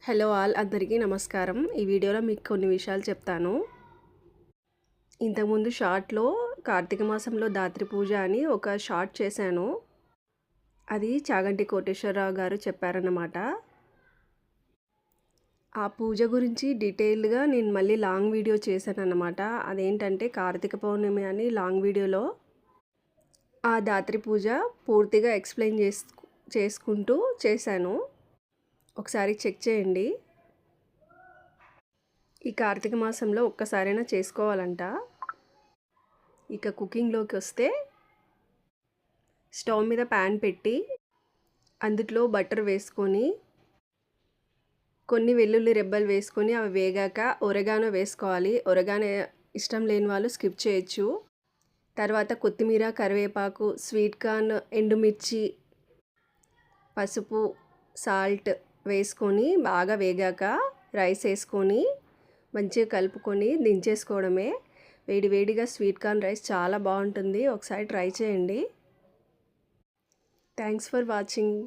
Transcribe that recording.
Hello all అందరికీ నమస్కారం. ఈ వీడియోలో మీకు కొన్ని విషయాలు చెప్తాను. ఇంతకుముందు షార్ట్‌లో కార్తీక మాసంలో దాత్రి పూజ అని ఒక షార్ట్ చేశాను. అది చాగంటి కోటేశ్వరరావు గారు చెప్పారన్నమాట. ఆ పూజ గురించి డీటెయిల్డ్‌గా నేను మళ్ళీ లాంగ్ వీడియో చేశానన్నమాట. అదేంటంటే కార్తీక పౌర్ణమి అని లాంగ్ వీడియోలో ఆ దాత్రి పూజ పూర్తిగా ఎక్స్‌ప్లెయిన్ చేసుకుంటూ చేశాను. ఒకసారి చెక్ చేయండి. ఈ కార్తీక మాసంలో ఒక్కసారైనా చేసుకోవాలంట. ఇక కుకింగ్లోకి వస్తే స్టవ్ మీద ప్యాన్ పెట్టి అందులో బటర్ వేసుకొని కొన్ని వెల్లుల్లి రెబ్బలు వేసుకొని అవి వేగాక ఒరెగానో వేసుకోవాలి. ఒరెగానో ఇష్టం లేని వాళ్ళు స్కిప్ చేయొచ్చు. తర్వాత కొత్తిమీర, కరివేపాకు, స్వీట్ కార్న్, ఎండుమిర్చి, పసుపు, సాల్ట్ వేసుకొని బాగా వేగాక రైస్ వేసుకొని మంచిగా కలుపుకొని దించేసుకోవడమే. వేడివేడిగా స్వీట్ కార్న్ రైస్ చాలా బాగుంటుంది. ఒకసారి ట్రై చేయండి. Thanks for watching.